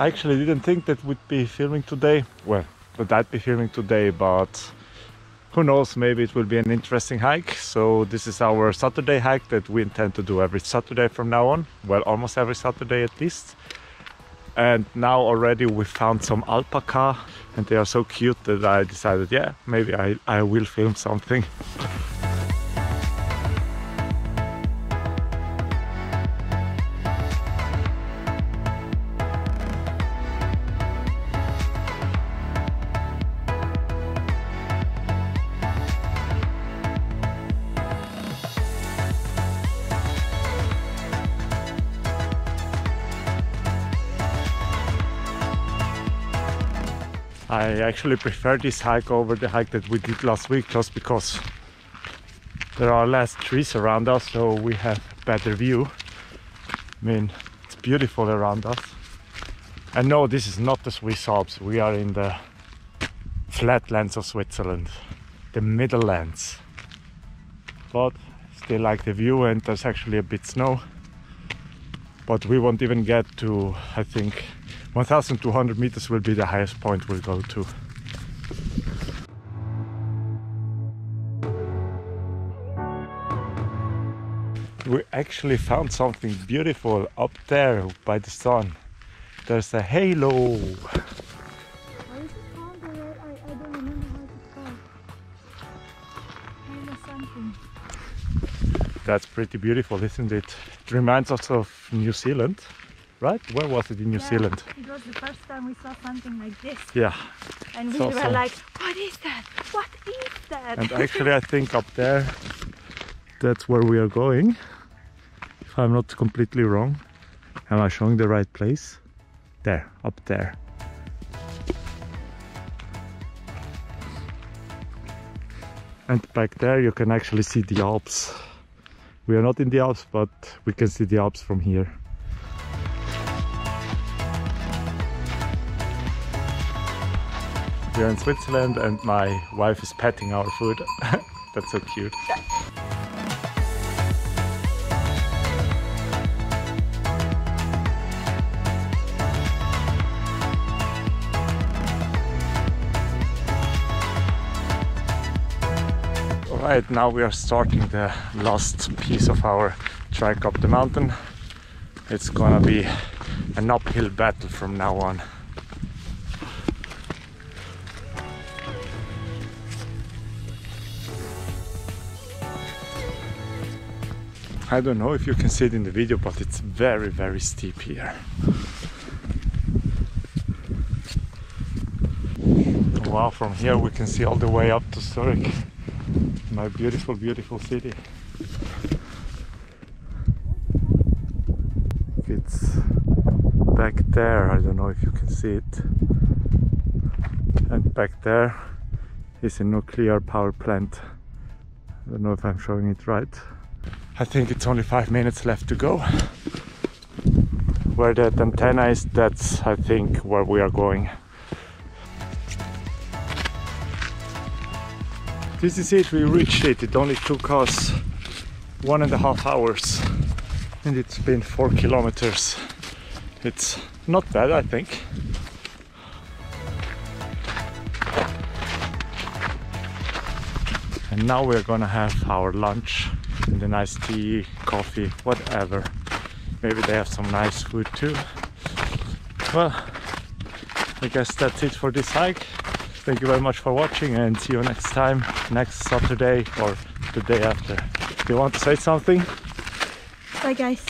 I actually didn't think that we'd be filming today. Well, that I'd be filming today, but who knows, maybe it will be an interesting hike. So this is our Saturday hike that we intend to do every Saturday from now on. Well, almost every Saturday at least. And now already we found some alpaca and they are so cute that I decided, yeah, maybe I will film something. I actually prefer this hike over the hike that we did last week, just because there are less trees around us, so we have better view. I mean, it's beautiful around us. And no, this is not the Swiss Alps. We are in the flatlands of Switzerland, the Middlelands. But still like the view, and there's actually a bit snow. But we won't even get to, I think, 1,200 meters will be the highest point we'll go to. We actually found something beautiful up there by the sun. There's a halo. What is it called? I don't remember how it's called. Halo something. That's pretty beautiful, isn't it? It reminds us of New Zealand, right? Where was it in New Zealand? It was the first time we saw something like this. Yeah. And we So were like, what is that? What is that? And actually I think up there, that's where we are going. If I'm not completely wrong. Am I showing the right place? There, up there. And back there you can actually see the Alps. We are not in the Alps, but we can see the Alps from here. We are in Switzerland and my wife is petting our food. That's so cute. Alright, now we are starting the last piece of our trek up the mountain. It's gonna be an uphill battle from now on. I don't know if you can see it in the video, but it's very, very steep here. Wow, from here we can see all the way up to Zurich. My beautiful, beautiful city. It's back there, I don't know if you can see it. And back there is a nuclear power plant. I don't know if I'm showing it right. I think it's only 5 minutes left to go. Where that antenna is, that's I think where we are going. This is it, we reached it. It only took us 1.5 hours and it's been 4 kilometers. It's not bad, I think. And now we're gonna have our lunch and a nice tea, coffee, whatever. Maybe they have some nice food too. Well, I guess that's it for this hike. Thank you very much for watching and see you next time, next Saturday or the day after. Do you want to say something? Bye guys.